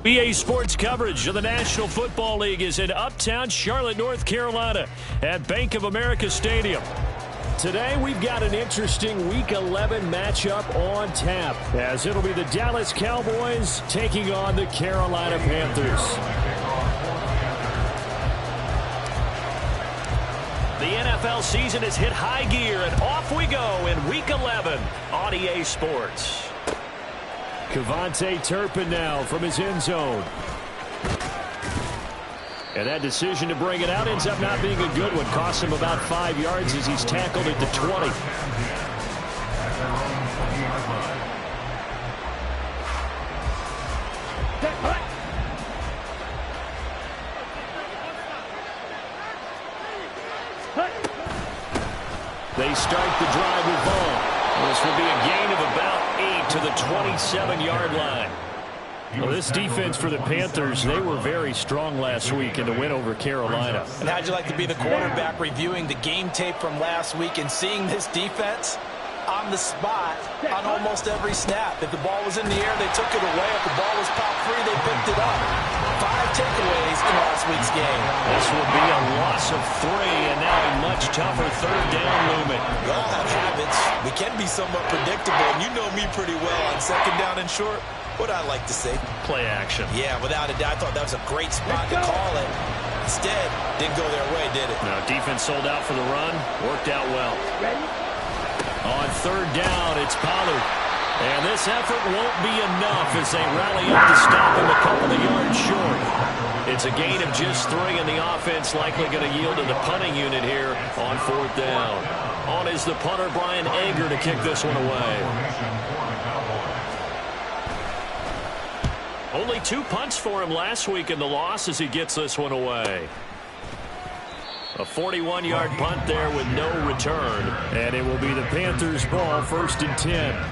EA Sports coverage of the National Football League is in uptown Charlotte, North Carolina at Bank of America Stadium. Today we've got an interesting Week 11 matchup on tap, as it'll be the Dallas Cowboys taking on the Carolina Panthers. The NFL season has hit high gear, and off we go in Week 11 on EA Sports. Kevontae Turpin now from his end zone. And that decision to bring it out ends up not being a good one. Costs him about 5 yards as he's tackled at the 20. They start the drive with ball. This will be a gain of about 8 to the 27-yard line. Well, this defense for the Panthers, they were very strong last week in the win over Carolina. And how'd you like to be the quarterback reviewing the game tape from last week and seeing this defense on the spot on almost every snap? If the ball was in the air, they took it away. If the ball was popped free, they picked it up. 5 takeaways in last week's game. This will be a loss of 3, and now a much tougher third down movement. We all have habits. We can be somewhat predictable, and you know me pretty well on second down and short. What I like to say? Play action. Yeah, without a doubt, I thought that was a great spot to call it. Instead, didn't go their way, did it? No, defense sold out for the run. Worked out well. Ready? On third down, it's Pollard. And this effort won't be enough as they rally up to stop him a couple of yards short. It's a gain of just 3, and the offense likely going to yield to the punting unit here on fourth down. On is the punter, Brian Ager, to kick this one away. Only 2 punts for him last week in the loss as he gets this one away. A 41-yard punt there with no return. And it will be the Panthers' ball, 1st and 10.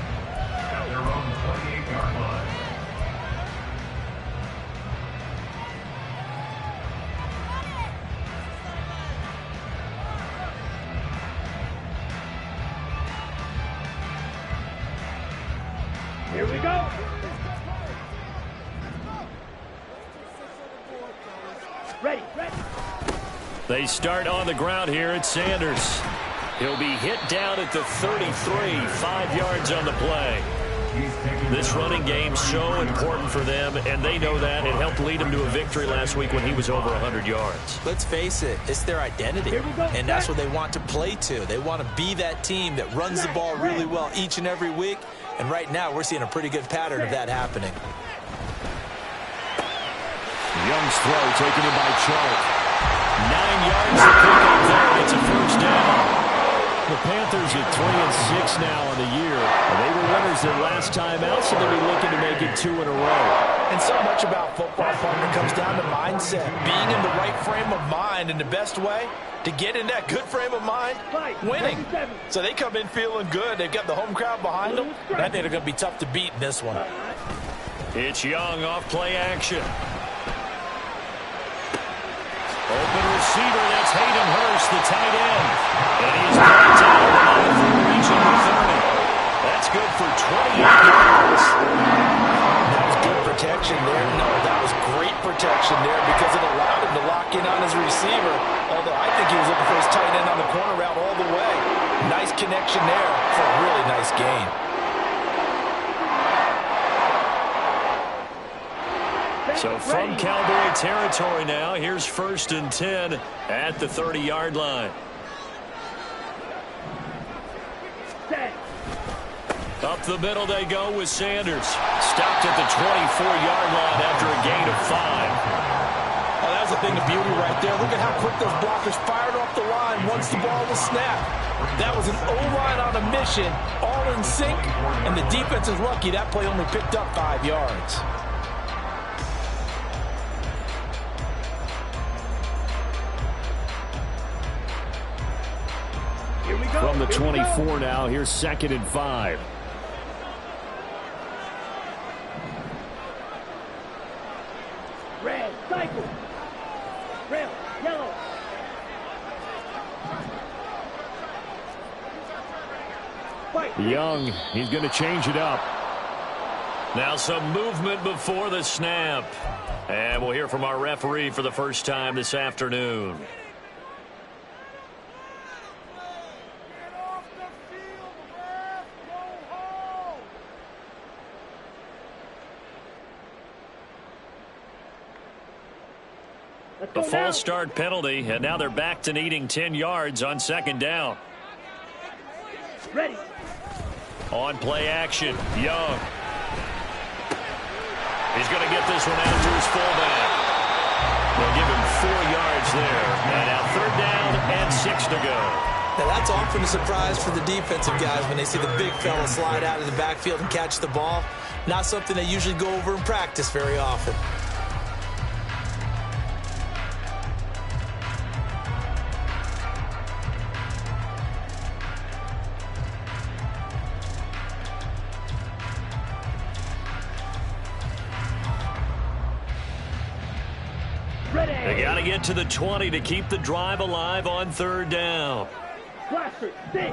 Here we go. Ready. They start on the ground here at Sanders. He'll be hit down at the 33, 5 yards on the play. This running game so important for them, and they know that. It helped lead them to a victory last week when he was over 100 yards. Let's face it, it's their identity, and that's what they want to play to. They want to be that team that runs the ball really well each and every week, and right now we're seeing a pretty good pattern of that happening. Young's throw taken in by Chark. 9 yards to pick up there. It's a first down. The Panthers are 3-6 now on the year. They were winners their last time out, so they'll be looking to make it 2 in a row. And so much about football, partner, comes down to mindset. Being in the right frame of mind, and the best way to get in that good frame of mind, winning. So they come in feeling good. They've got the home crowd behind them. And I think they're going to be tough to beat in this one. It's Young off play action. Open receiver, that's Hayden Hurst, the tight end. And he is brought down reaching the 30. That's good for 28 yards. That was good protection there. No, that was great protection there because it allowed him to lock in on his receiver. Although I think he was looking for his tight end on the corner route all the way. Nice connection there for a really nice gain. So from Cowboy territory now, here's 1st and 10 at the 30-yard line. Up the middle they go with Sanders. Stopped at the 24-yard line after a gain of 5. Oh, that was a thing of beauty right there. Look at how quick those blockers fired off the line once the ball was snapped. That was an O-line on a mission, all in sync, and the defense is lucky that play only picked up 5 yards. From the 24 now, here's 2nd and 5. Red, cycle. Red, yellow. Young, he's going to change it up. Now some movement before the snap. And we'll hear from our referee for the first time this afternoon. The false start penalty, and now they're back to needing 10 yards on second down. Ready. On play action, Young. He's going to get this one out to his fullback. They'll give him 4 yards there. And now third down and 6 to go. Now that's often a surprise for the defensive guys when they see the big fella slide out of the backfield and catch the ball. Not something they usually go over in practice very often. They got to get to the 20 to keep the drive alive on third down. Blaster, stay.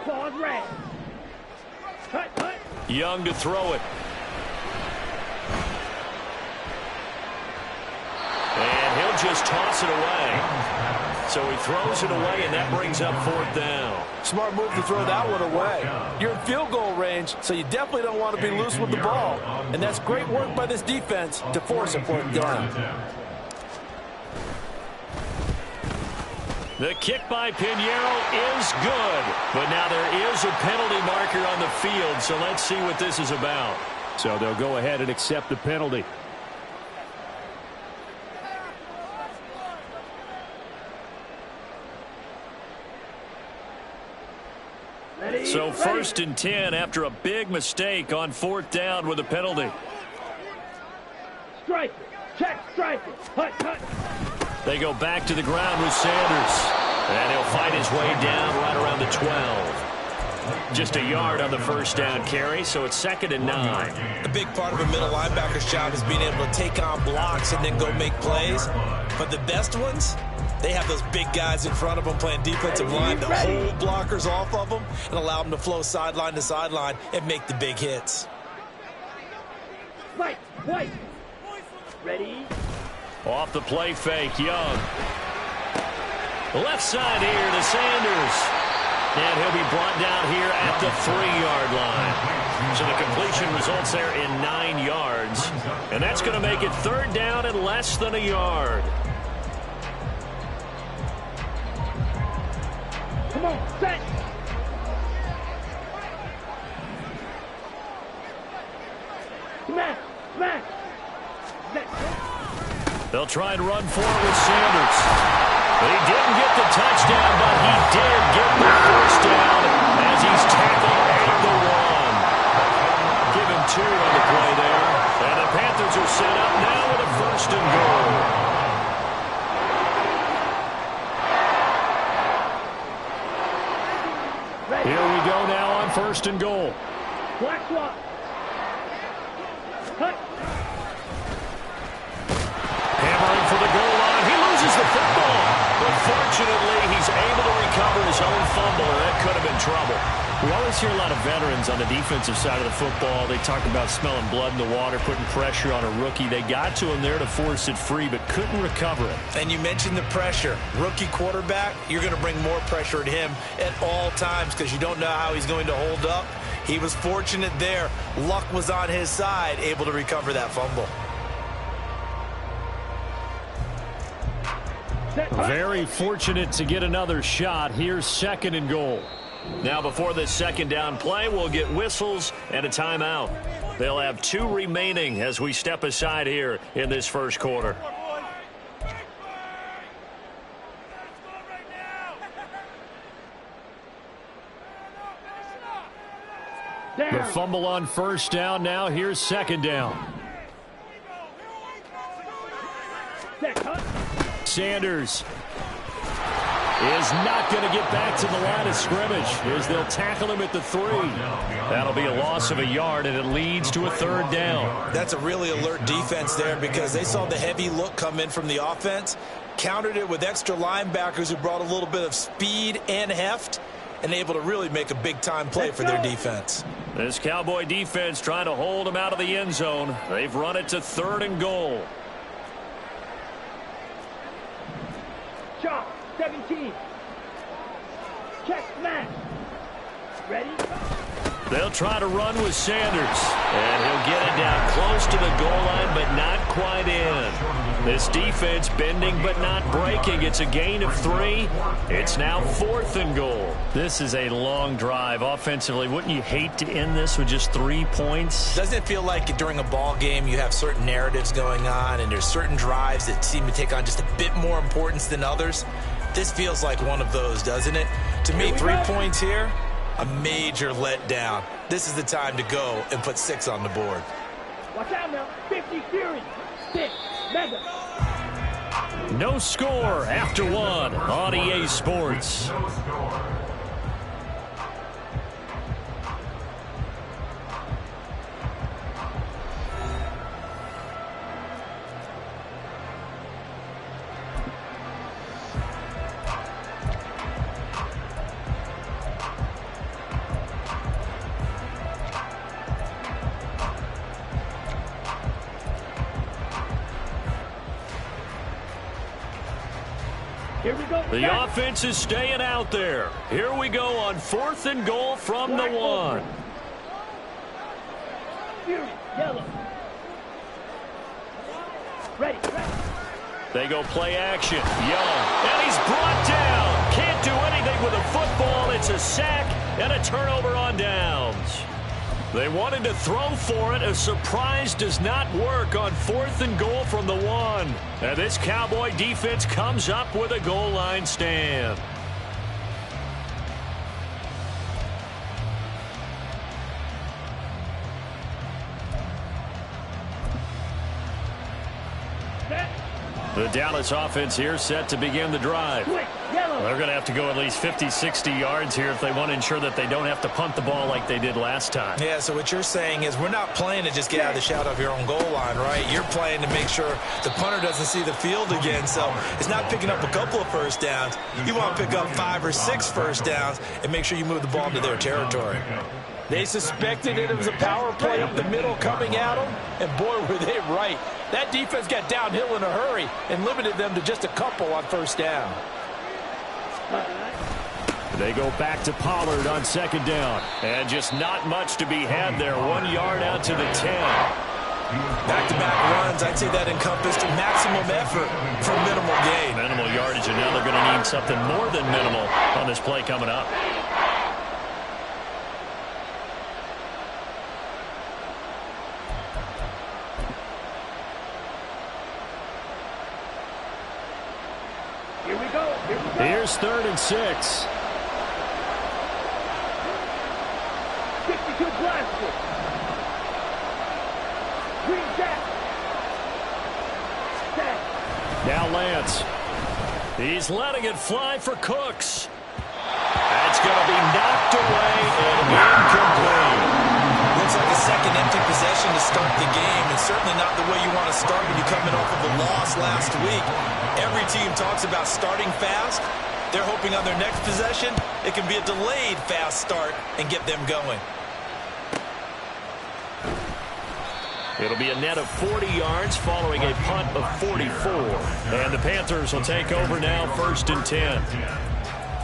Claws red. Cut. Young to throw it. And he'll just toss it away. So he throws it away, and that brings up fourth down. Smart move to throw that one away. You're in field goal range, so you definitely don't want to be loose with the ball. And that's great work by this defense to force a fourth down. The kick by Pinheiro is good. But now there is a penalty marker on the field, so let's see what this is about. So they'll go ahead and accept the penalty. So first and 10 after a big mistake on fourth down with a penalty. Strike. Check. Strike. Cut. They go back to the ground with Sanders. And he'll fight his way down right around the 12. Just a yard on the first down carry, so it's 2nd and 9. A big part of a middle linebacker's job is being able to take on blocks and then go make plays. But the best ones, they have those big guys in front of them playing defensive line to hold blockers off of them and allow them to flow sideline to sideline and make the big hits. Right. Ready. Off the play fake, Young. Left side here to Sanders. And he'll be brought down here at the 3-yard line. So the completion results there in 9 yards. And that's going to make it third down and less than a yard. Come on, set. Smash. They'll try and run for it with Sanders. But he didn't get the touchdown, but he did get the first down as he's tackled at the 1. Give him 2 on the play there. And the Panthers are set up now with a 1st and goal. Here we go now on 1st and goal. Black swap. Cut. Hammering for the goal line. He loses the football. But fortunately, he's able to recover his own fumble, or that could have been trouble. We always hear a lot of veterans on the defensive side of the football. They talk about smelling blood in the water, putting pressure on a rookie. They got to him there to force it free, but couldn't recover it. And you mentioned the pressure. Rookie quarterback, you're going to bring more pressure at him at all times because you don't know how he's going to hold up. He was fortunate there. Luck was on his side, able to recover that fumble. Very fortunate to get another shot. Here's 2nd and goal. Now before this 2nd down play, we'll get whistles and a timeout. They'll have 2 remaining as we step aside here in this first quarter. The fumble on first down. Now here's 2nd down. Sanders is not going to get back to the line of scrimmage as they'll tackle him at the 3. That'll be a loss of a yard, and it leads to a 3rd down. That's a really alert defense there because they saw the heavy look come in from the offense, countered it with extra linebackers who brought a little bit of speed and heft, and able to really make a big-time play for their defense. This Cowboy defense trying to hold them out of the end zone. They've run it to 3rd and goal. Chop, 17. Check smash. Ready? They'll try to run with Sanders. And he'll get it down close to the goal line, but not quite in. This defense bending but not breaking. It's a gain of 3. It's now 4th and goal. This is a long drive offensively. Wouldn't you hate to end this with just 3 points? Doesn't it feel like during a ball game you have certain narratives going on and there's certain drives that seem to take on just a bit more importance than others? This feels like one of those, doesn't it? To me, 3 points here, a major letdown. This is the time to go and put 6 on the board. Watch out now. 50 Fury. 6. Mega. No score after 1 on EA Sports. Here we go. The offense is staying out there. Here we go on 4th and goal from the 1. Fury, yellow. Ready. They go play action. Young. And he's brought down. Can't do anything with a football. It's a sack and a turnover on downs. They wanted to throw for it. A surprise does not work on 4th and goal from the 1. And this Cowboy defense comes up with a goal line stand. The Dallas offense here set to begin the drive. Quick, yellow. They're going to have to go at least 50, 60 yards here if they want to ensure that they don't have to punt the ball like they did last time. Yeah, so what you're saying is we're not playing to just get out of the shadow of your own goal line, right? You're playing to make sure the punter doesn't see the field again. So it's not picking up a couple of first downs. You want to pick up 5 or 6 first downs and make sure you move the ball into their territory. They suspected it was a power play up the middle coming at them, and boy, were they right. That defense got downhill in a hurry and limited them to just a couple on first down. They go back to Pollard on 2nd down, and just not much to be had there. 1 yard out to the 10. Back-to-back runs, I'd say that encompassed maximum effort for minimal gain. Minimal yardage, and now they're going to need something more than minimal on this play coming up. Here's 3rd and 6. 52 Glasgow. Green Jack. Now Lance. He's letting it fly for Cooks. That's going to be knocked away and incomplete. Looks like a second empty possession to start the game, and certainly not the way you want to start when you're coming off of a loss last week. Every team talks about starting fast. They're hoping on their next possession, it can be a delayed fast start and get them going. It'll be a net of 40 yards following a punt of 44. And the Panthers will take over now, 1st and 10.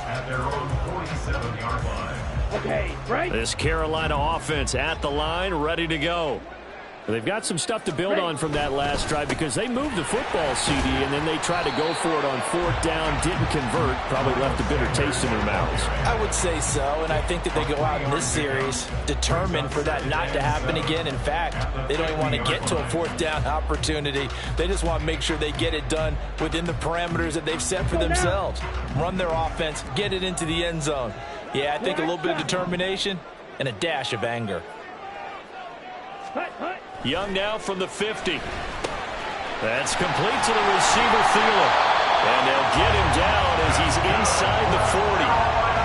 At their own 47-yard line. Okay, right. This Carolina offense at the line, ready to go. They've got some stuff to build on from that last drive because they moved the football, CD, and then they tried to go for it on 4th down, didn't convert, probably left a bitter taste in their mouths. I would say so, and I think that they go out in this series determined for that not to happen again. In fact, they don't even want to get to a 4th down opportunity. They just want to make sure they get it done within the parameters that they've set for themselves. Run their offense, get it into the end zone. Yeah, I think a little bit of determination and a dash of anger. Young now from the 50. That's complete to the receiver, Thielen. And they'll get him down as he's inside the 40.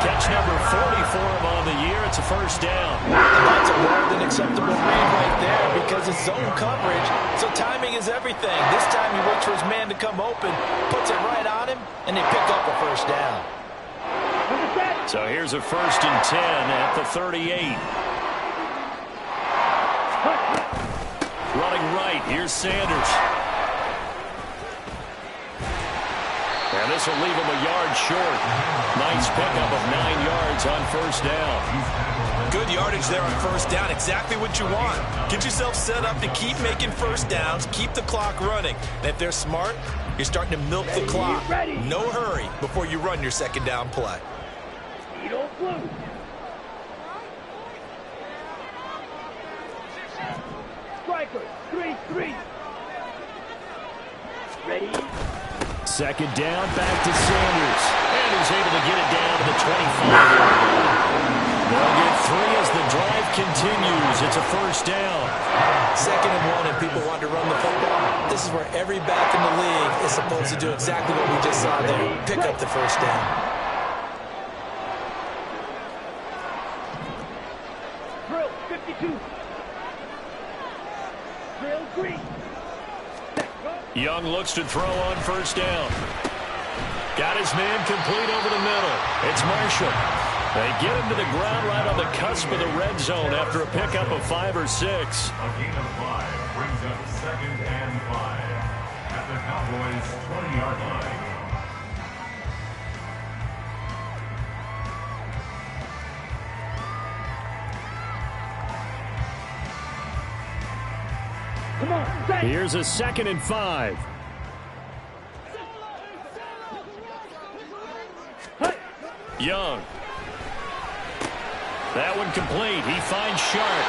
Catch number 40 for him on the year. It's a first down. And that's a more than acceptable read right there because it's zone coverage, so timing is everything. This time he waits for his man to come open, puts it right on him, and they pick up a first down. Number 7. So here's a 1st and 10 at the 38. Running right, here's Sanders. And this will leave him a yard short. Nice pickup of 9 yards on 1st down. Good yardage there on 1st down. Exactly what you want. Get yourself set up to keep making 1st downs, keep the clock running. And if they're smart, you're starting to milk the clock. No hurry before you run your 2nd down play. Striker, 3-3. Ready? 2nd down, back to Sanders. And he's able to get it down to the 25-yard line. They'll get 3 as the drive continues. It's a 1st down. 2nd and 1, and people want to run the football. This is where every back in the league is supposed to do exactly what we just saw there. Pick up the 1st down. Drill, 52. Drill, 3. Young looks to throw on 1st down. Got his man complete over the middle. It's Marshall. They get him to the ground right on the cusp of the red zone after a pickup of 5 or 6. A gain of 5 brings up 2nd and 5 at the Cowboys' 20-yard line. Come on, stay. Here's a 2nd and 5. Young. That one complete. He finds Sharp.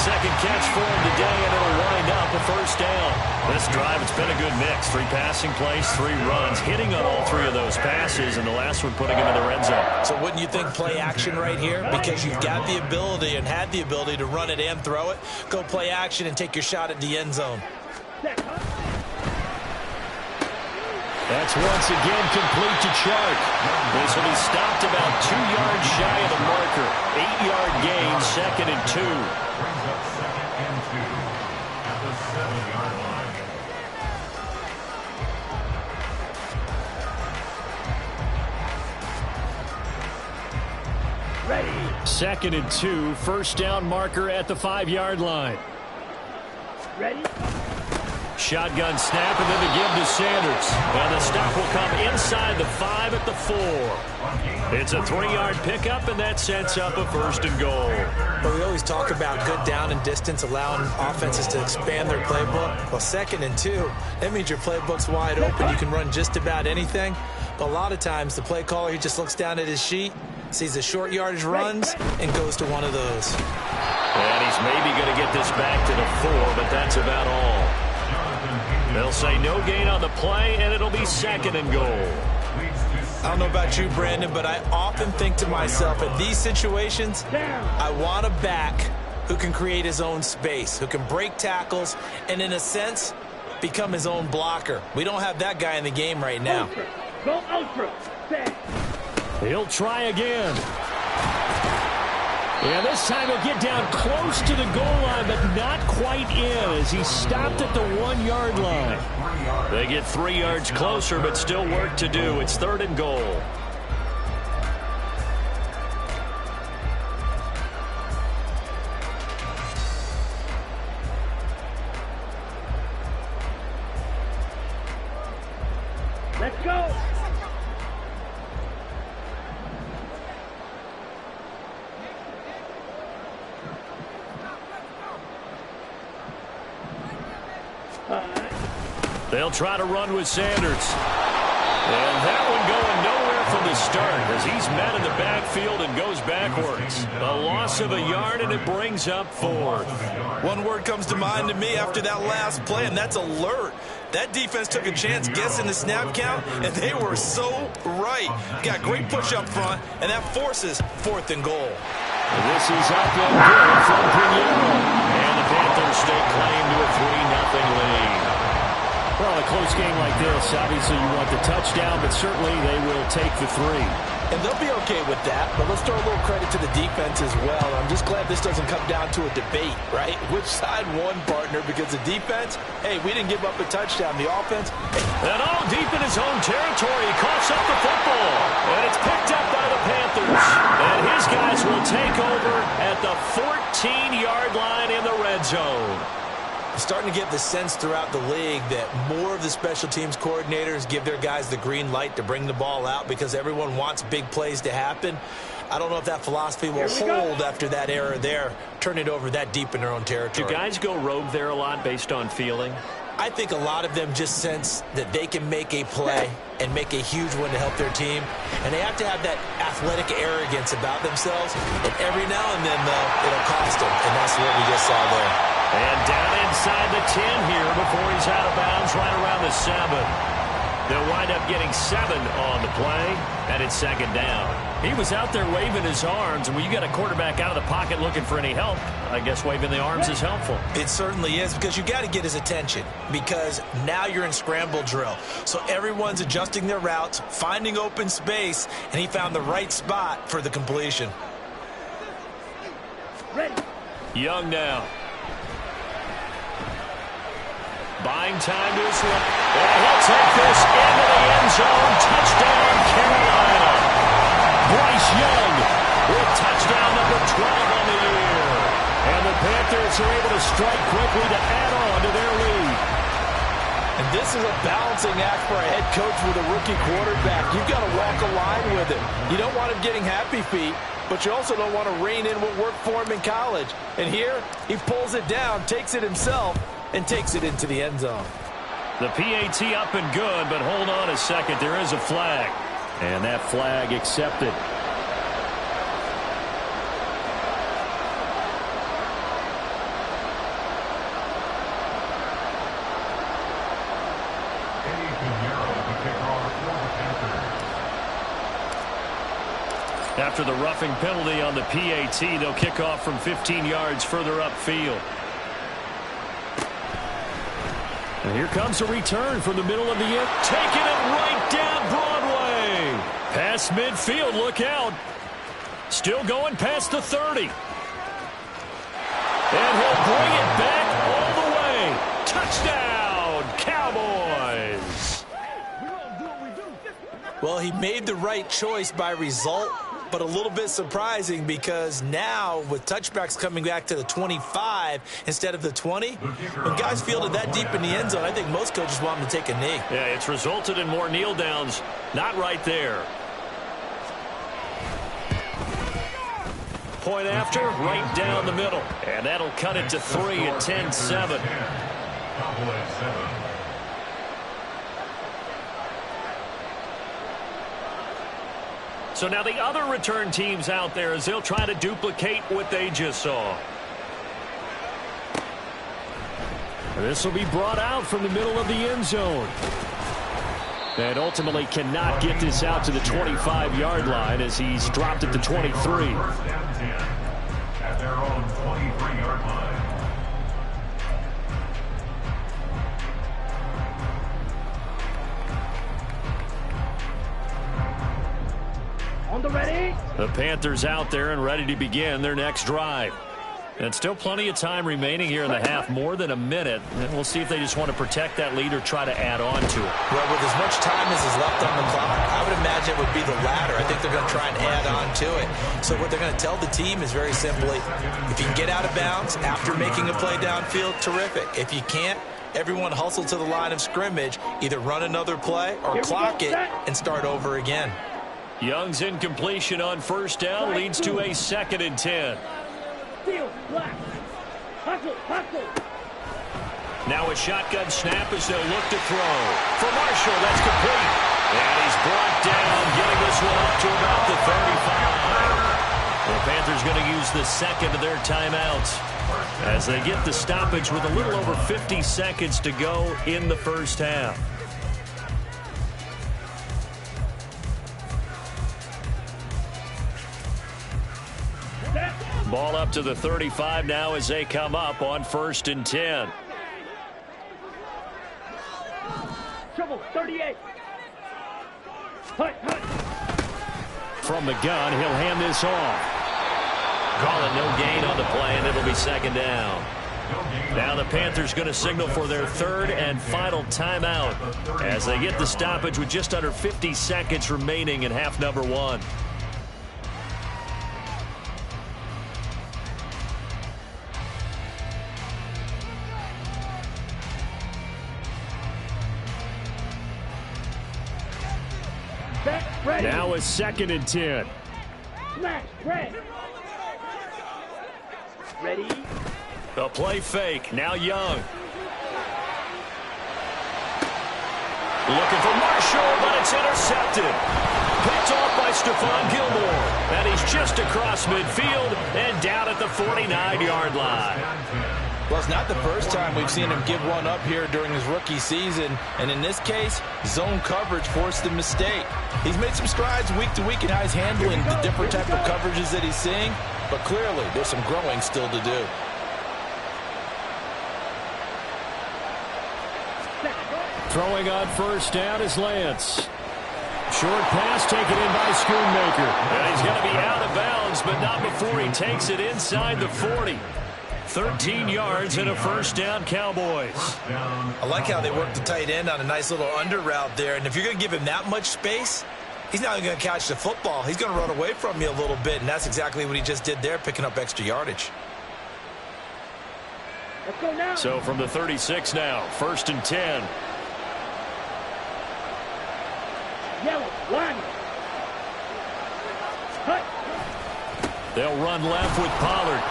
2nd catch for him today, and it'll wind up a 1st down. This drive, it's been a good mix. 3 passing plays, 3 runs, hitting on all 3 of those passes, and the last one putting him in the red zone. So wouldn't you think play action right here? Because you've got the ability and had the ability to run it and throw it. Go play action and take your shot at the end zone. That's once again complete to Chark. This will be stopped about 2 yards shy of the marker. 8-yard gain, 2nd and 2. Brings up 2nd and 2 at the 7-yard line. Ready. 2nd and 2, 1st down marker at the 5-yard line. Ready. Shotgun snap, and then the give to Sanders. And the stop will come inside the 5 at the 4. It's a 3-yard pickup, and that sets up a 1st and goal. But we always talk about good down and distance, allowing offenses to expand their playbook. Well, 2nd and 2, that means your playbook's wide open. You can run just about anything. But a lot of times, the play caller, he just looks down at his sheet, sees the short yardage runs, and goes to one of those. And he's maybe going to get this back to the 4, but that's about all. They'll say no gain on the play, and it'll be 2nd and goal. I don't know about you, Brandon, but I often think to myself, in these situations, I want a back who can create his own space, who can break tackles, and in a sense, become his own blocker. We don't have that guy in the game right now. Go ultra. He'll try again. And this time he'll get down close to the goal line, but not quite in as he stopped at the 1-yard line. They get 3 yards closer, but still work to do. It's 3rd and goal. Let's go. They'll try to run with Sanders. And that one going nowhere from the start as he's met in the backfield and goes backwards. A loss of a yard, and it brings up 4th. One word comes to mind to me after that last play, and that's alert. That defense took a chance guessing the snap count, and they were so right. Got great push up front, and that forces 4th and goal. This is up and good from Pinheiro. And the Panthers stake claim to a 3-0 lead. Well, a close game like this, obviously you want the touchdown, but certainly they will take the 3. And they'll be okay with that, but let's throw a little credit to the defense as well. I'm just glad this doesn't come down to a debate, right? Which side won, partner? Because the defense, hey, we didn't give up a touchdown. The offense, and all deep in his own territory, he coughs up the football. And it's picked up by the Panthers. And his guys will take over at the 14-yard line in the red zone. Starting to get the sense throughout the league that more of the special teams coordinators give their guys the green light to bring the ball out because everyone wants big plays to happen. I don't know if that philosophy will hold after that era there, turn it over that deep in their own territory. Do guys go rogue there a lot based on feeling? I think a lot of them just sense that they can make a play and make a huge one to help their team. And they have to have that athletic arrogance about themselves. And every now and then, though, it'll cost them. And that's what we just saw there. And down inside the 10 here before he's out of bounds right around the 7. They'll wind up getting 7 on the play, and it's 2nd down. He was out there waving his arms, and when you get a quarterback out of the pocket looking for any help, I guess waving the arms is helpful. It certainly is, because you got to get his attention, because now you're in scramble drill. So everyone's adjusting their routes, finding open space, and he found the right spot for the completion. Ready. Young now. Buying time to his left. And he'll take this into the end zone. Touchdown, Carolina. Bryce Young with touchdown number 12 on the year. And the Panthers are able to strike quickly to add on to their lead. And this is a balancing act for a head coach with a rookie quarterback. You've got to walk a line with him. You don't want him getting happy feet, but you also don't want to rein in what worked for him in college. And here, he pulls it down, takes it himself, and takes it into the end zone. The PAT up and good, but hold on a second. There is a flag. And that flag accepted. After the roughing penalty on the PAT, they'll kick off from 15 yards further upfield. And here comes a return from the middle of the end. Taking it right down Broadway. Past midfield, look out. Still going past the 30. And he'll bring it back all the way. Touchdown, Cowboys. Well, he made the right choice by result, but a little bit surprising because now with touchbacks coming back to the 25 instead of the 20, when guys fielded that deep in the end zone, I think most coaches want them to take a knee. Yeah, it's resulted in more kneel downs. Not right there. Point after, right down the middle. And that'll cut it to 3 at 10-7. So now the other return teams out there as they'll try to duplicate what they just saw. This will be brought out from the middle of the end zone. And ultimately cannot get this out to the 25-yard line as he's dropped at the 23. At their own 23-yard line. On the ready. The Panthers out there and ready to begin their next drive. And still plenty of time remaining here in the half, more than a minute. And we'll see if they just want to protect that lead or try to add on to it. Well, with as much time as is left on the clock, I would imagine it would be the latter. I think they're going to try and add on to it. So what they're going to tell the team is very simply, if you can get out of bounds after making a play downfield, terrific. If you can't, everyone hustle to the line of scrimmage, either run another play or clock it and start over again. Young's incompletion on first down leads to a 2nd and 10. Now a shotgun snap as they'll look to throw. For Marshall, that's complete. And he's brought down, getting this one up to about the 35. The Panthers going to use the second of their timeouts as they get the stoppage with a little over 50 seconds to go in the first half. Ball up to the 35 now as they come up on 1st and 10. Trouble, 38. Hut. From the gun, he'll hand this off. Call it no gain on the play, and it'll be second down. Now the Panthers going to signal for their third and final timeout as they get the stoppage with just under 50 seconds remaining in half number one. Now a 2nd and 10. Smash, red. Ready? The play fake. Now Young. Looking for Marshall, but it's intercepted. Picked off by Stephon Gilmore. And he's just across midfield and down at the 49-yard line. Well, it's not the first time we've seen him give one up here during his rookie season. And in this case, zone coverage forced the mistake. He's made some strides week to week in how he's handling the different type of coverages that he's seeing. But clearly, there's some growing still to do. Throwing on first down is Lance. Short pass taken in by Schoonmaker. And he's going to be out of bounds, but not before he takes it inside the 40. 13 yards and a first down, Cowboys. I like how they work the tight end on a nice little under route there. And if you're going to give him that much space, he's not even going to catch the football. He's going to run away from you a little bit, and that's exactly what he just did there, picking up extra yardage. Let's go now. So from the 36 now, 1st and 10. Yellow, line. Hut. They'll run left with Pollard.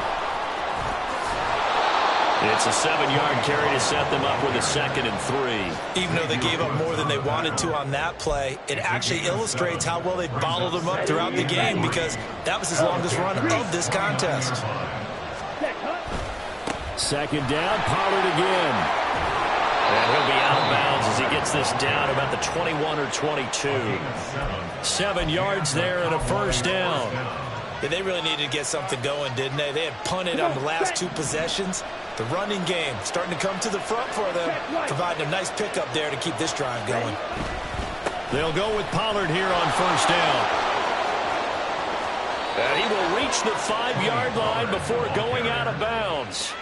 It's a 7-yard carry to set them up with a 2nd and 3. Even though they gave up more than they wanted to on that play, it actually illustrates how well they bottled him up throughout the game because that was his longest run of this contest. 2nd down, Pollard again. And he'll be out of bounds as he gets this down about the 21 or 22. 7 yards there and a first down. Yeah, they really needed to get something going, didn't they? They had punted on the last 2 possessions. The running game starting to come to the front for them, providing a nice pickup there to keep this drive going. They'll go with Pollard here on first down. And he will reach the 5-yard line before going out of bounds.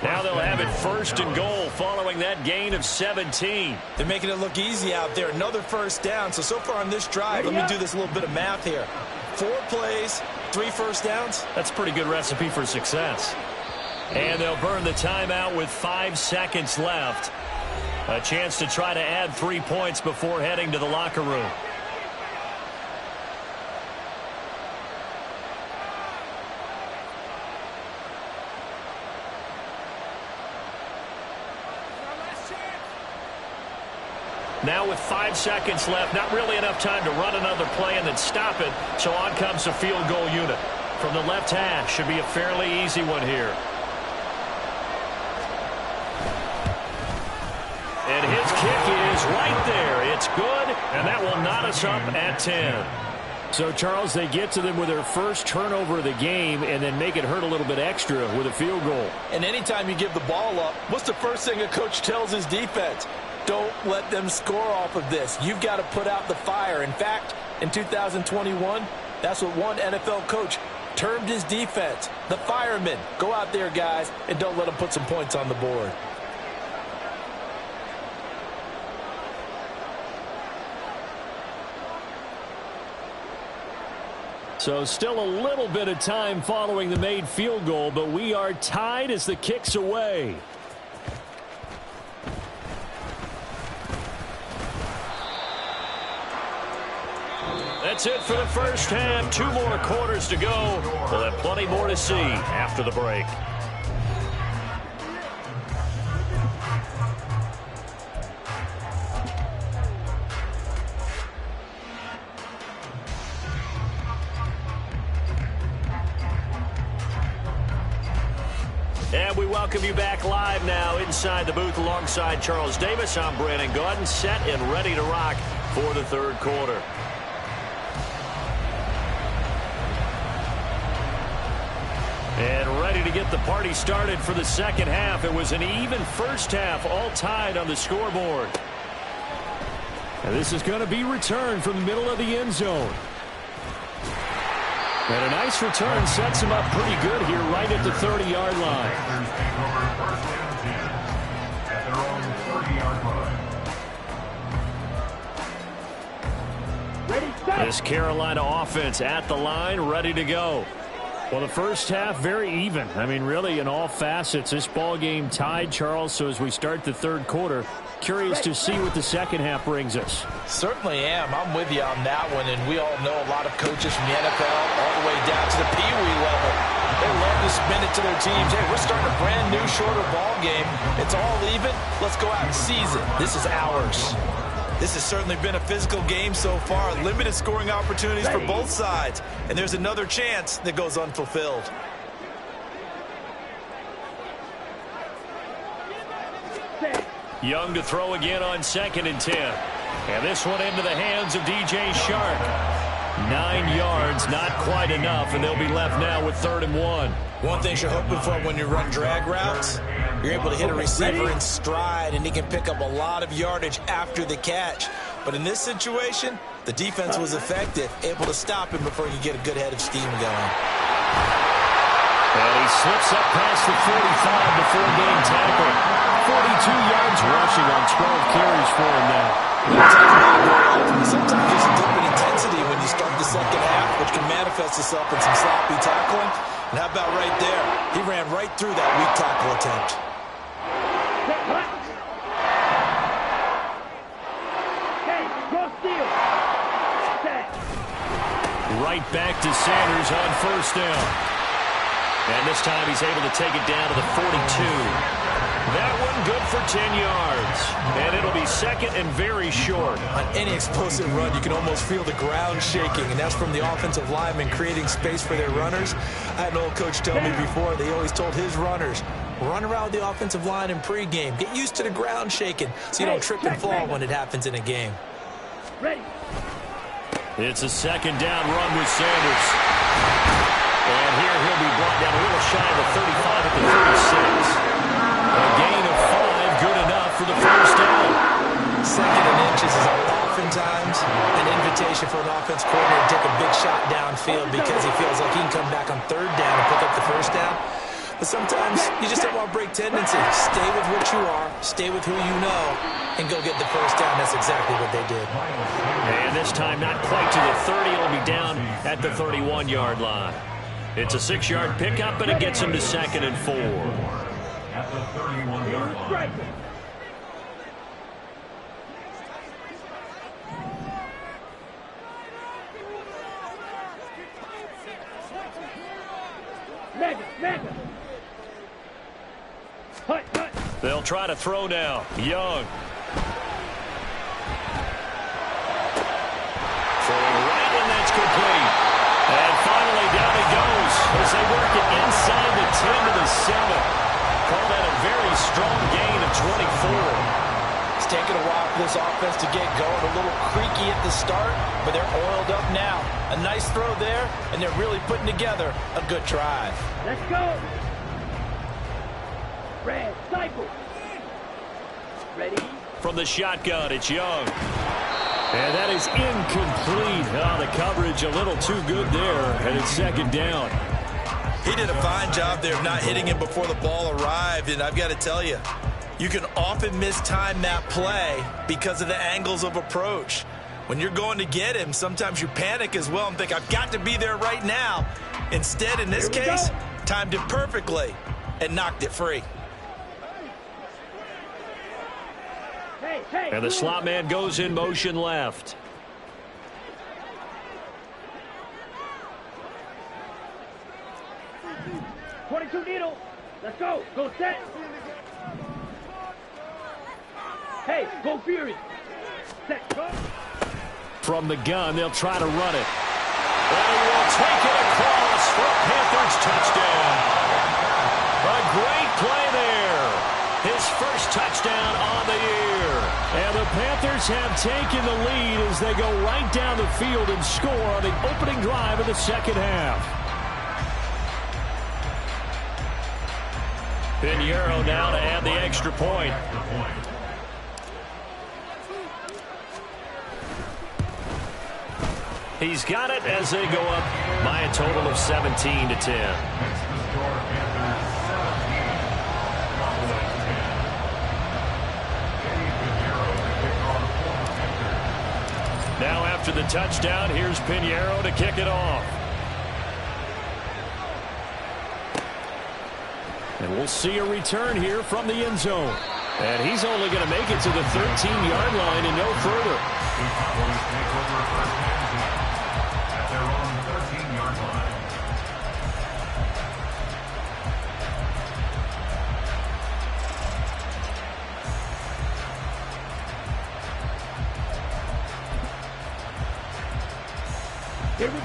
Now they'll have it 1st and goal following that gain of 17. They're making it look easy out there. Another first down. So far on this drive, let me do this little bit of math here. 4 plays, 3 first downs. That's a pretty good recipe for success. And they'll burn the timeout with 5 seconds left. A chance to try to add 3 points before heading to the locker room. Now with 5 seconds left, not really enough time to run another play and then stop it. So on comes the field goal unit. From the left hash, should be a fairly easy one here. And his kick is right there. It's good, and that will knot us up at 10. So, Charles, they get to them with their first turnover of the game and then make it hurt a little bit extra with a field goal. And anytime you give the ball up, what's the first thing a coach tells his defense? Don't let them score off of this. You've got to put out the fire. In fact, in 2021, that's what one NFL coach termed his defense, the firemen. Go out there, guys, and don't let them put some points on the board. So still a little bit of time following the made field goal, but we are tied as the kick's away. That's it for the first half. 2 more quarters to go. We'll have plenty more to see after the break. And we welcome you back live now inside the booth alongside Charles Davis. I'm Brandon Gaudin, set and ready to rock for the third quarter. And ready to get the party started for the second half. It was an even first half, all tied on the scoreboard. And this is going to be returned from the middle of the end zone. And a nice return sets him up pretty good here right at the 30-yard line. At their own 30-yard line. Ready, set. This Carolina offense at the line, ready to go. Well, the first half, very even. I mean, really, in all facets, this ball game tied, Charles. So as we start the third quarter, curious to see what the second half brings us. Certainly am. I'm with you on that one, and we all know a lot of coaches from the NFL all the way down to the Pee Wee level. They love to spin it to their teams. Hey, we're starting a brand new, shorter ball game. It's all even. Let's go out and seize it. This is ours. This has certainly been a physical game so far. Limited scoring opportunities for both sides. And there's another chance that goes unfulfilled. Young to throw again on 2nd and 10. And this one into the hands of DJ Shark. 9 yards, not quite enough, and they'll be left now with 3rd and 1. One thing you're hoping for when you run drag routes, you're able to hit a receiver in stride, and he can pick up a lot of yardage after the catch. But in this situation, the defense was effective, able to stop him before you get a good head of steam going. And he slips up past the 45 before getting tackled. 42 yards rushing on 12 carries for him now. Sometimes there's a dip in intensity when you start the second half, which can manifest itself in some sloppy tackling. And how about right there? He ran right through that weak tackle attempt. Hey, cross field. Set. Right back to Sanders on 1st down. And this time he's able to take it down to the 42. That one good for 10 yards. And it'll be 2nd and very short. On any explosive run, you can almost feel the ground shaking, and that's from the offensive linemen creating space for their runners. I had an old coach tell me before, they always told his runners, run around the offensive line in pregame. Get used to the ground shaking so you don't trip and fall when it happens in a game. Ready. It's a 2nd down run with Sanders. And here he'll be brought down a little shy of the 35 at the 36. A gain of 5, good enough for the 1st down. 2nd and inches is oftentimes an invitation for an offense coordinator to take a big shot downfield because he feels like he can come back on 3rd down and pick up the 1st down. But sometimes you just don't want to break tendency. Stay with what you are, stay with who you know, and go get the 1st down. That's exactly what they did. And this time not quite to the 30. It'll be down at the 31-yard line. It's a 6-yard pickup, and it gets him to 2nd and 4. At the 31-yard line. Mega. Hut. They'll try to throw now. Young. Throwing right, and that's complete. And finally down he goes as they work it inside the 10 to the 7. Call that a very strong gain of 24. It's taken a while for this offense to get going. A little creaky at the start, but they're oiled up now. A nice throw there, and they're really putting together a good drive. Let's go. Red, cycle. Ready. From the shotgun, it's Young. And that is incomplete. Oh, the coverage a little too good there, and it's 2nd down. He did a fine job there of not hitting him before the ball arrived, and I've got to tell you, you can often mistime that play because of the angles of approach. When you're going to get him, sometimes you panic as well and think, I've got to be there right now. Instead, in this case, timed it perfectly and knocked it free. Hey, and the slot man goes in motion left. Needle. Let's go. Go set. Hey, go Fury. Set. Go. From the gun, they'll try to run it. And he will take it across for a Panthers touchdown. A great play there. His first touchdown on the year. And the Panthers have taken the lead as they go right down the field and score on the opening drive of the second half. Pinheiro now to add the extra point. He's got it as they go up by a total of 17-10. Makes the score Panthers 17, Cowboys 10. Eddie Pinheiro to kick off for the Panthers. Now after the touchdown, here's Pinheiro to kick it off. And we'll see a return here from the end zone. And he's only going to make it to the 13-yard line and no further. The Cowboys take over first and 10 at their own 13-yard line.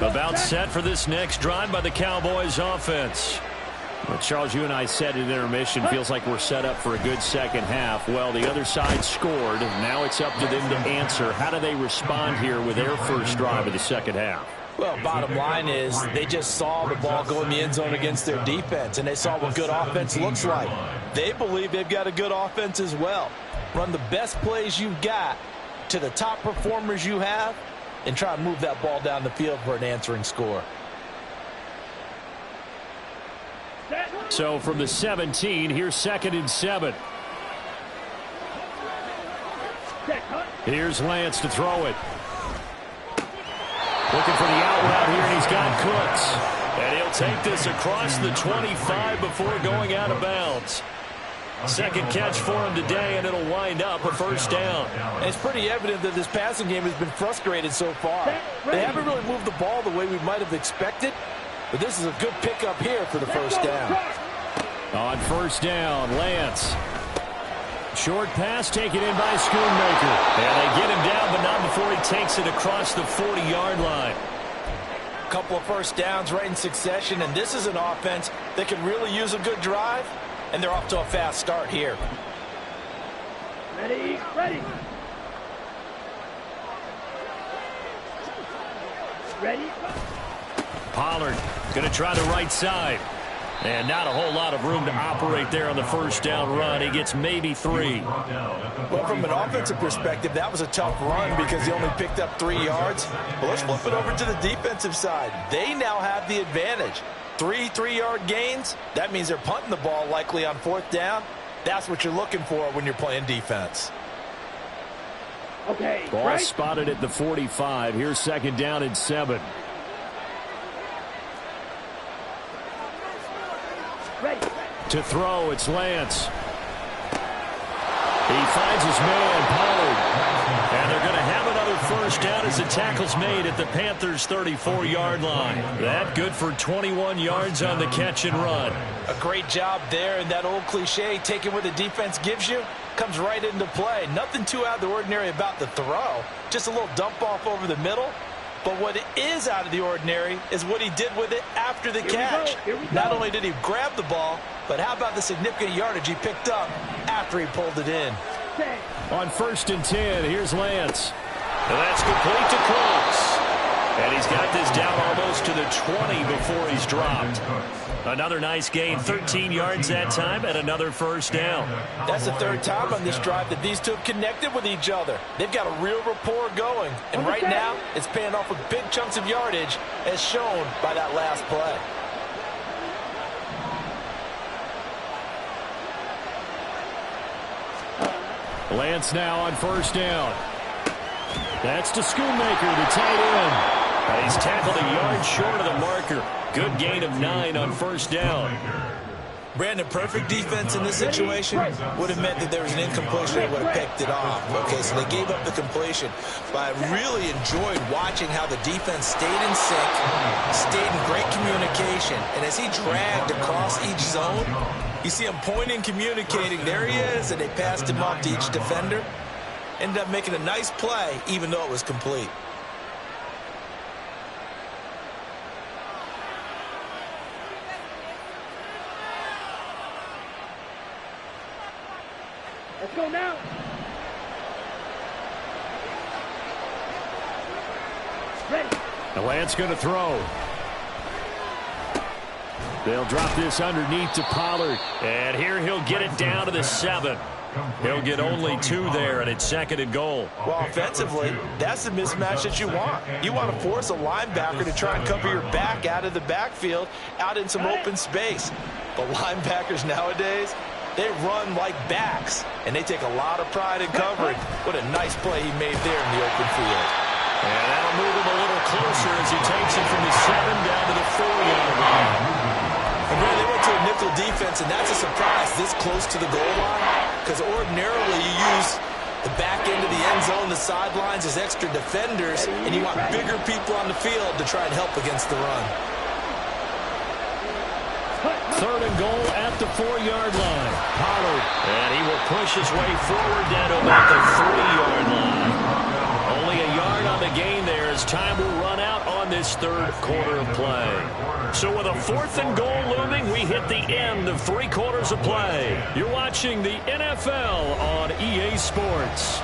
About set for this next drive by the Cowboys offense. Well, Charles, you and I said at intermission, feels like we're set up for a good second half. Well, the other side scored. Now it's up to them to answer. How do they respond here with their first drive of the second half? Well, bottom line is they just saw the ball go in the end zone against their defense, and they saw what good offense looks like. They believe they've got a good offense as well. Run the best plays you've got to the top performers you have, and try to move that ball down the field for an answering score. So from the 17, here's 2nd and 7. Here's Lance to throw it. Looking for the out route here, and he's got Cooks. And he'll take this across the 25 before going out of bounds. Second catch for him today, and it'll wind up a first down. And it's pretty evident that this passing game has been frustrated so far. They haven't really moved the ball the way we might have expected, but this is a good pickup here for the first down. On first down, Lance. Short pass taken in by Schoonmaker. And they get him down, but not before he takes it across the 40-yard line. A couple of first downs right in succession, and this is an offense that can really use a good drive, and they're off to a fast start here. Ready, ready. Ready. Pollard going to try the right side. And not a whole lot of room to operate there on the first down run. He gets maybe 3. Well, from an offensive perspective, that was a tough run because he only picked up 3 yards. But let's flip it over to the defensive side. They now have the advantage. 3 3-yard gains. That means they're punting the ball likely on 4th down. That's what you're looking for when you're playing defense. Okay. Ball right. spotted at the 45. Here's 2nd down and 7. Ready. To throw, it's Lance. He finds his man, Pollard. And they're going to have another first down as the tackle's made at the Panthers' 34-yard line. That good for 21 yards on the catch and run. A great job there, and that old cliche, taking what the defense gives you, comes right into play. Nothing too out of the ordinary about the throw. Just a little dump off over the middle. But what is out of the ordinary is what he did with it after the catch. Not only did he grab the ball, but how about the significant yardage he picked up after he pulled it in. On 1st and 10, here's Lance. And that's complete to Cooks. And he's got this down almost to the 20 before he's dropped. Another nice gain, 13 yards that time, and another first down. That's the 3rd time on this drive that these two have connected with each other. They've got a real rapport going. And right now, it's paying off with big chunks of yardage, as shown by that last play. Lance now on first down. That's to Schoonmaker, the tight end. And he's tackled a yard short of the marker. Good gain of 9 on first down. Brandon, perfect defense in this situation would have meant that there was an incompletion. They would have picked it off. Okay, so they gave up the completion. But I really enjoyed watching how the defense stayed in sync, stayed in great communication. And as he dragged across each zone, you see him pointing, communicating. There he is, and they passed him off to each defender. Ended up making a nice play, even though it was complete. Let's go now. Ready. The Lance going to throw. They'll drop this underneath to Pollard. And here he'll get it down to the 7. He'll get only 2 there, and it's 2nd and goal. Well, offensively, that's the mismatch that you want. You want to force a linebacker to try and cover your back out of the backfield, out in some open space. But linebackers nowadays, they run like backs, and they take a lot of pride in covering. What a nice play he made there in the open field. And that'll move him a little closer as he takes it from the 7 down to the 4-yard line. And man, they went to a nickel defense, and that's a surprise this close to the goal line, because ordinarily you use the back end of the end zone, the sidelines as extra defenders, and you want bigger people on the field to try and help against the run. 3rd and goal at the 4-yard line. Pollard, and he will push his way forward down to about the 3-yard line. Only a yard on the gain there as time will run out on this 3rd quarter of play. So with a 4th and goal looming, we hit the end of 3 quarters of play. You're watching the NFL on EA Sports.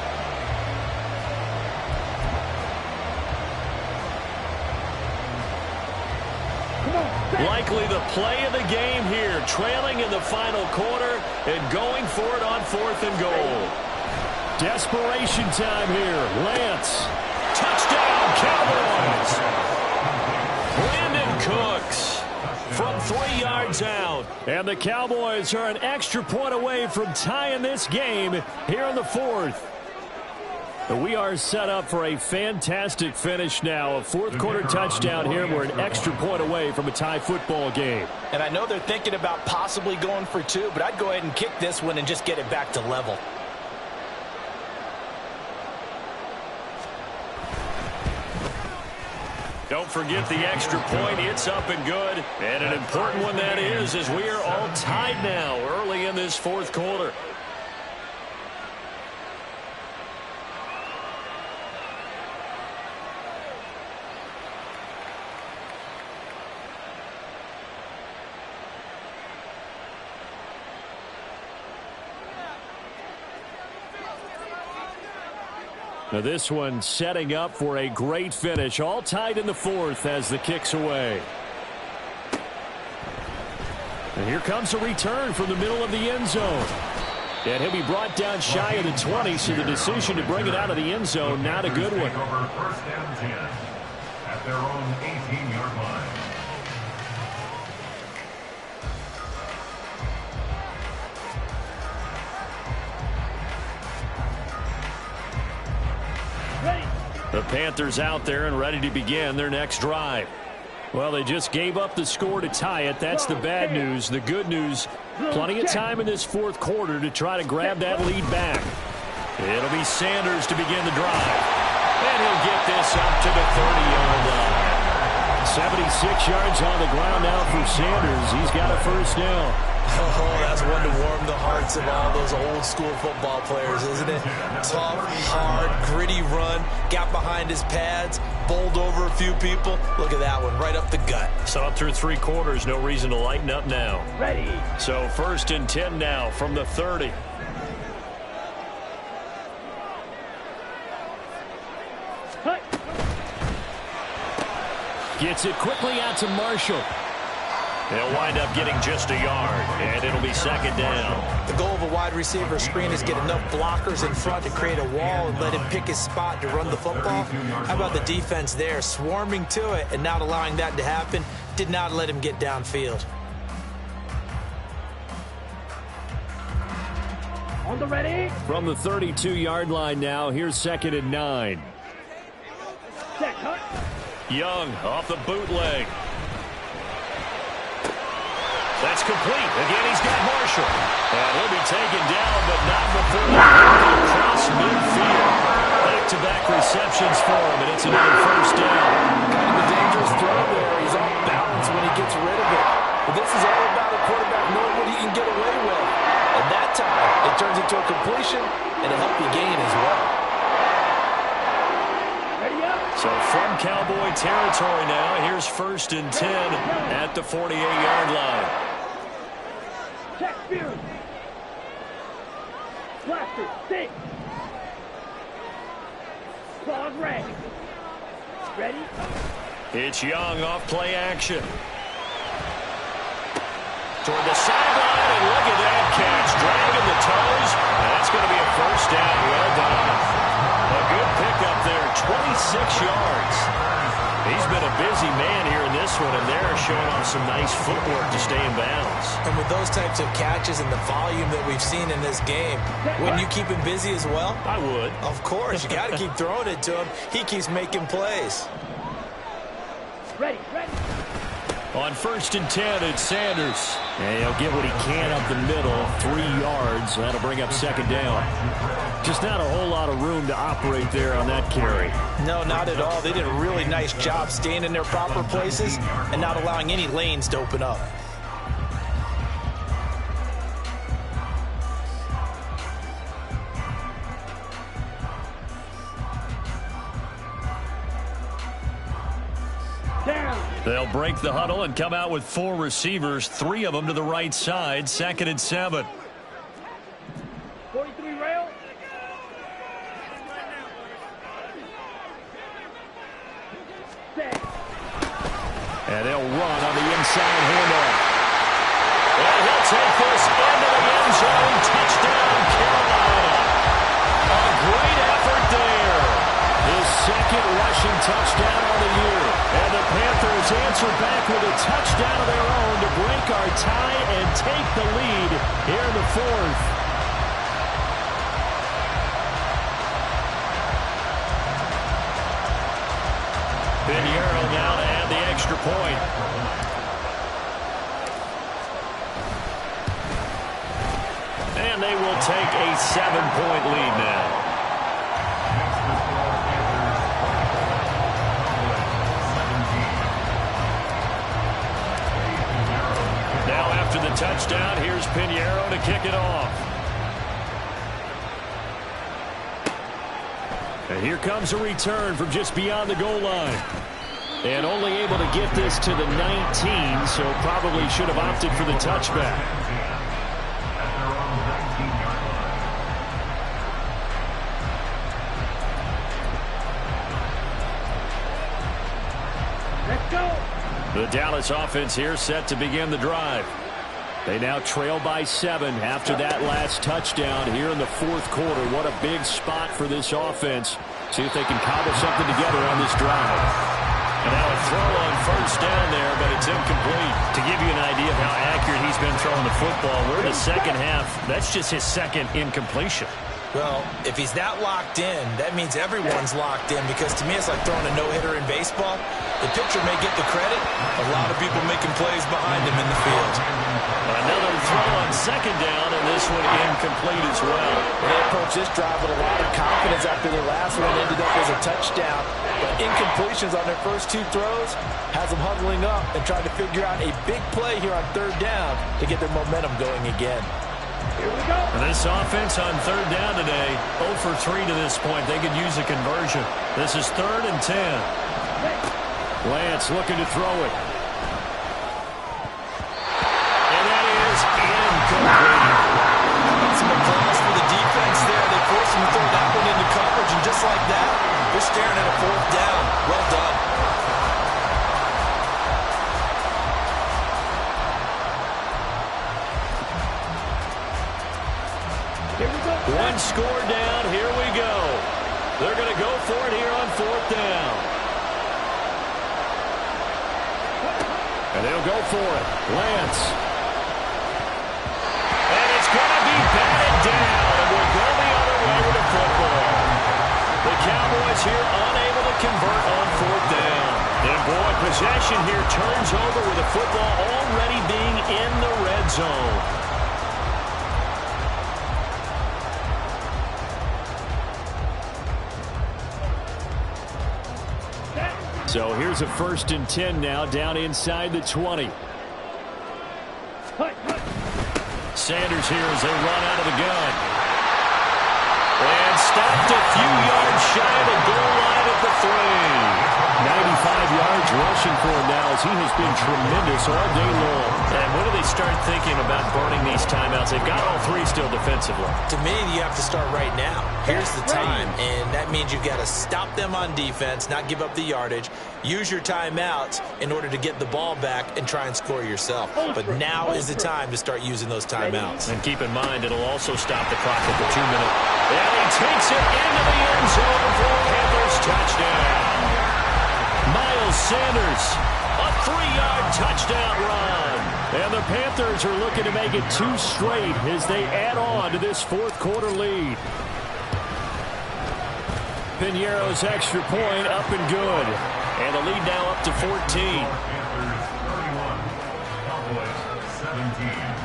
Likely the play of the game here, trailing in the final quarter and going for it on 4th and goal. Desperation time here. Lance. Touchdown, Cowboys. Brandon Cooks from 3 yards out. And the Cowboys are an extra point away from tying this game here in the 4th. We are set up for a fantastic finish now. A 4th quarter touchdown here. We're an extra point away from a tie football game. And I know they're thinking about possibly going for 2, but I'd go ahead and kick this one and just get it back to level. Don't forget the extra point. It's up and good. And an important one that is, as we are all tied now early in this 4th quarter. Now this one setting up for a great finish. All tied in the 4th as the kick's away. And here comes a return from the middle of the end zone. And he'll be brought down shy of the 20, so the decision to bring it out of the end zone, not a good one. 1st and 10 at their own 18-yard line. The Panthers out there and ready to begin their next drive. Well, they just gave up the score to tie it. That's the bad news. The good news, plenty of time in this 4th quarter to try to grab that lead back. It'll be Sanders to begin the drive. And he'll get this up to the 30-yard line. 76 yards on the ground now for Sanders. He's got a 1st down. Oh, that's one to warm the hearts of all those old-school football players, isn't it? Tough, hard, gritty run, got behind his pads, bowled over a few people. Look at that one, right up the gut. So up through 3 quarters, no reason to lighten up now. Ready. So 1st and 10 now from the 30. Gets it quickly out to Marshall. They'll wind up getting just a yard, and it'll be 2nd down. The goal of a wide receiver screen is get enough blockers in front to create a wall and let him pick his spot to run the football. How about the defense there, swarming to it and not allowing that to happen? Did not let him get downfield. On the ready. From the 32-yard line now, here's 2nd and 9. Set, cut. Young off the bootleg. That's complete. Again, he's got Marshall. And he'll be taken down, but not before across midfield. Back-to-back receptions for him, and it's another 1st down. Kind of a dangerous throw there. He's off balance when he gets rid of it. But this is all about a quarterback knowing what he can get away with. And that time, it turns into a completion and a healthy gain as well. Ready up. So from Cowboy territory now, here's 1st and 10 at the 48-yard line. Check spirit. Blaster, six. Claws red. Ready? It's Young off play action. Toward the sideline, and look at that catch. Dragging the toes. That's first down. Well done. A good pickup there, 26 yards. He's been a busy man here in this one, and they're showing off some nice footwork to stay in bounds. And with those types of catches and the volume that we've seen in this game, wouldn't you keep him busy as well? I would. Of course. You got to keep throwing it to him. He keeps making plays. Ready, ready. On 1st and 10, it's Sanders. And he'll get what he can up the middle, 3 yards. That'll bring up 2nd down. Just not a whole lot of room to operate there on that carry. No, not at all. They did a really nice job staying in their proper places and not allowing any lanes to open up. They'll break the huddle and come out with 4 receivers, 3 of them to the right side, 2nd and 7. 43 rail. And they'll run on the inside handoff. And he'll take this into the end zone. Touchdown, Carolina. A great effort there. His 2nd rushing touchdown on the year. And the Panthers answer back with a touchdown of their own to break our tie and take the lead here in the 4th. Pinheiro now to add the extra point. And they will take a 7-point lead now. Now after the touchdown, here's Pinheiro to kick it off. And here comes a return from just beyond the goal line. And only able to get this to the 19, so probably should have opted for the touchback. Let's go. The Dallas offense here set to begin the drive. They now trail by 7 after that last touchdown here in the 4th quarter. What a big spot for this offense. See if they can cobble something together on this drive. And now a throw on 1st down there, but it's incomplete. To give you an idea of how accurate he's been throwing the football, we're in the 2nd half. That's just his 2nd incompletion. Well, if he's that locked in, that means everyone's locked in, because to me it's like throwing a no-hitter in baseball. The pitcher may get the credit. A lot of people making plays behind him in the field. Another throw on 2nd down, and this one incomplete as well. They approached this drive with a lot of confidence after their last one ended up as a touchdown. But incompletions on their first 2 throws has them huddling up and trying to figure out a big play here on 3rd down to get their momentum going again. Here we go. And this offense on 3rd down today, 0 for 3 to this point. They could use a conversion. This is 3rd and 10. Lance looking to throw it. And that is incomplete. Some applause for the defense there. They forced him to throw that one into coverage, and just like that, they're staring at a 4th down. Well done. Here we go. 1 score down. Here we go. They're going to go for it here on 4th down. And they'll go for it. Lance. And it's going to be batted down. And we'll go the other way with the football. The Cowboys here unable to convert on 4th down. And boy, possession here turns over with the football already being in the red zone. So here's a 1st and 10 now, down inside the 20. Sanders here as they run out of the gun. And stopped a few yards shy of the goal line at the 3. 95 yards rushing. position for him now as he has been tremendous all day long. And when do they start thinking about burning these timeouts? They've got all three still defensively. To me, you have to start right now. Here's the time, and that means you've got to stop them on defense, not give up the yardage, use your timeouts in order to get the ball back and try and score yourself. But now is the time to start using those timeouts. And keep in mind, it'll also stop the clock at the 2 minute. And he takes it into the end zone for a Panthers touchdown. Miles Sanders, a 3-yard touchdown run. And the Panthers are looking to make it 2 straight as they add on to this fourth quarter lead. Piñeiro's extra point up and good. And the lead now up to 14. Panthers 31, Cowboys 17.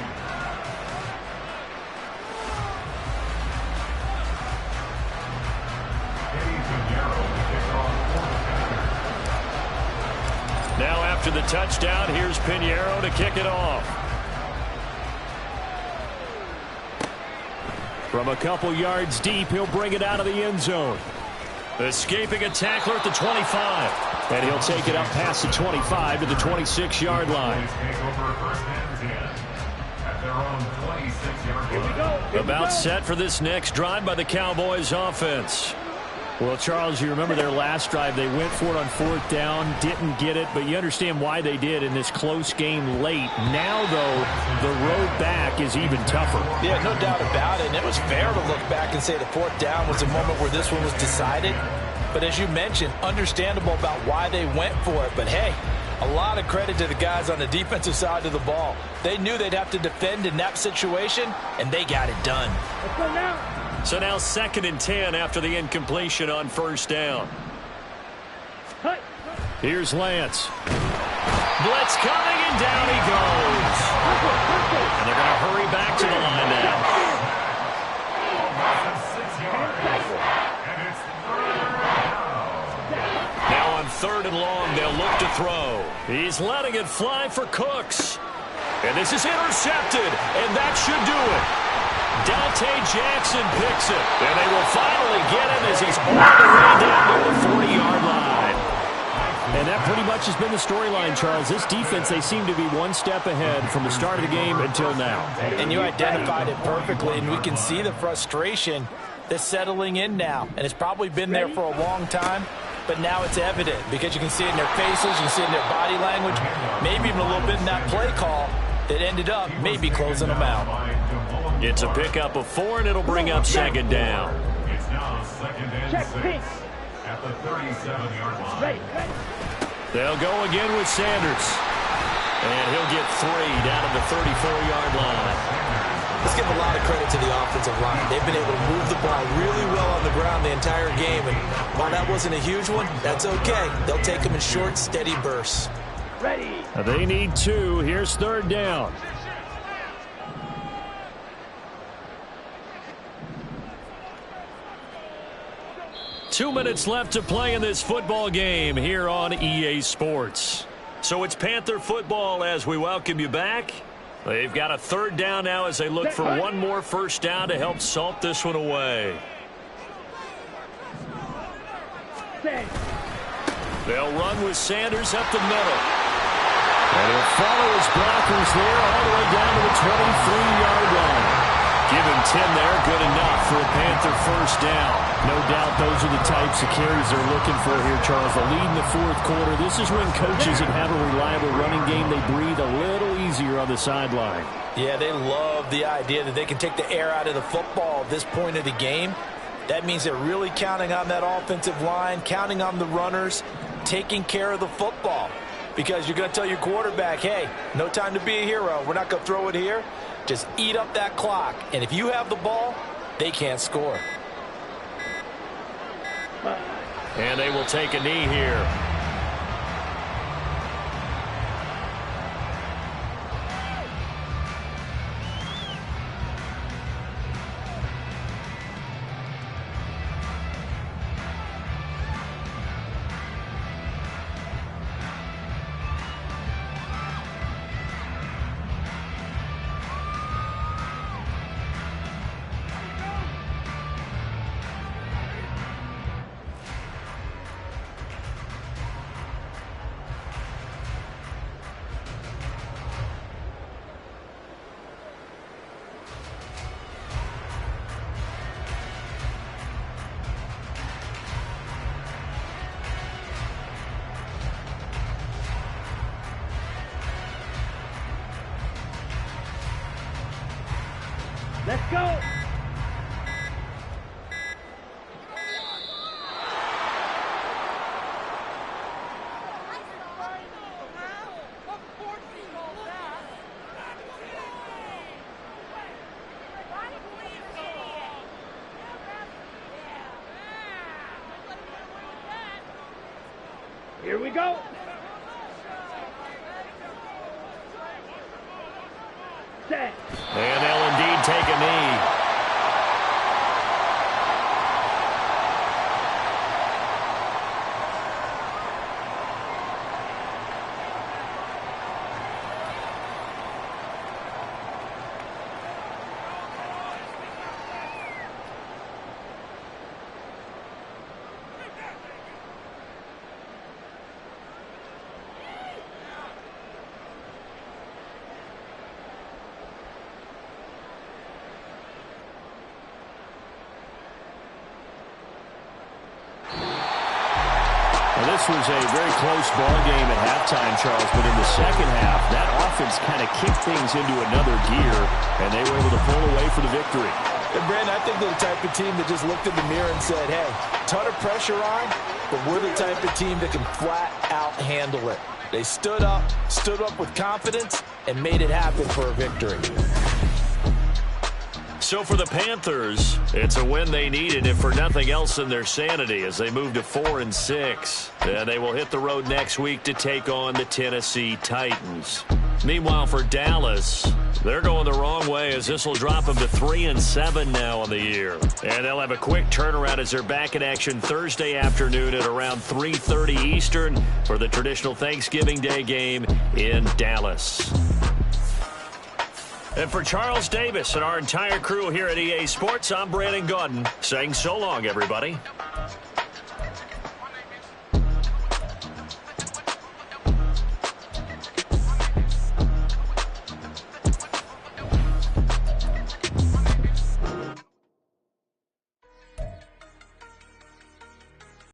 Now after the touchdown, here's Piñeiro to kick it off. From a couple yards deep, he'll bring it out of the end zone. Escaping a tackler at the 25. And he'll take it up past the 25 to the 26-yard line. About set for this next drive by the Cowboys offense. Well, Charles, you remember their last drive. They went for it on 4th down, didn't get it, but you understand why they did in this close game late. Now, though, the road back is even tougher. Yeah, no doubt about it. And it was fair to look back and say the 4th down was a moment where this one was decided. But as you mentioned, understandable about why they went for it. But, hey, a lot of credit to the guys on the defensive side of the ball. They knew they'd have to defend in that situation, and they got it done. Let's go now. So now 2nd and 10 after the incompletion on 1st down. Here's Lance. Blitz coming, and down he goes. And they're going to hurry back to the line now. Now on 3rd and long, they'll look to throw. He's letting it fly for Cooks. And this is intercepted, and that should do it. Dante Jackson picks it, and they will finally get him as he's all the way down to the 40-yard line. And that pretty much has been the storyline, Charles. This defense, they seem to be one step ahead from the start of the game until now. And you identified it perfectly, and we can see the frustration that's settling in now. And it's probably been there for a long time, but now it's evident because you can see it in their faces, you can see it in their body language, maybe even a little bit in that play call that ended up maybe closing them out. It's a pickup of 4, and it'll bring up 2nd down. It's now 2nd and 6 at the 37-yard line. They'll go again with Sanders. And he'll get 3 down at the 34-yard line. Let's give a lot of credit to the offensive line. They've been able to move the ball really well on the ground the entire game. And while that wasn't a huge one, that's okay. They'll take them in short, steady bursts. Ready. They need 2. Here's 3rd down. Two minutes left to play in this football game here on EA Sports. So it's Panther football as we welcome you back. They've got a 3rd down now as they look for one more 1st down to help salt this one away. They'll run with Sanders up the middle. And he'll follow his blockers there all the way down to the 23-yard line. Give him 10 there, good enough for a Panther 1st down. No doubt those are the types of carries they're looking for here, Charles. The lead in the 4th quarter. This is when coaches that have a reliable running game, they breathe a little easier on the sideline. Yeah, they love the idea that they can take the air out of the football at this point of the game. That means they're really counting on that offensive line, counting on the runners, taking care of the football. Because you're going to tell your quarterback, hey, no time to be a hero. We're not going to throw it here. Just eat up that clock. And if you have the ball, they can't score. And they will take a knee here. Let's go. Here we go. Set. And they'll indeed take a knee. This was a very close ball game at halftime, Charles, but in the second half, that offense kind of kicked things into another gear, and they were able to pull away for the victory. And Brandon, I think they're the type of team that just looked in the mirror and said, hey, ton of pressure on, but we're the type of team that can flat out handle it. They stood up with confidence, and made it happen for a victory. So for the Panthers, it's a win they needed, if for nothing else than their sanity, as they move to 4-6. And they will hit the road next week to take on the Tennessee Titans. Meanwhile, for Dallas, they're going the wrong way, as this will drop them to 3-7 now on the year. And they'll have a quick turnaround as they're back in action Thursday afternoon at around 3:30 Eastern for the traditional Thanksgiving Day game in Dallas. And for Charles Davis and our entire crew here at EA Sports, I'm Brandon Gaudin saying so long, everybody.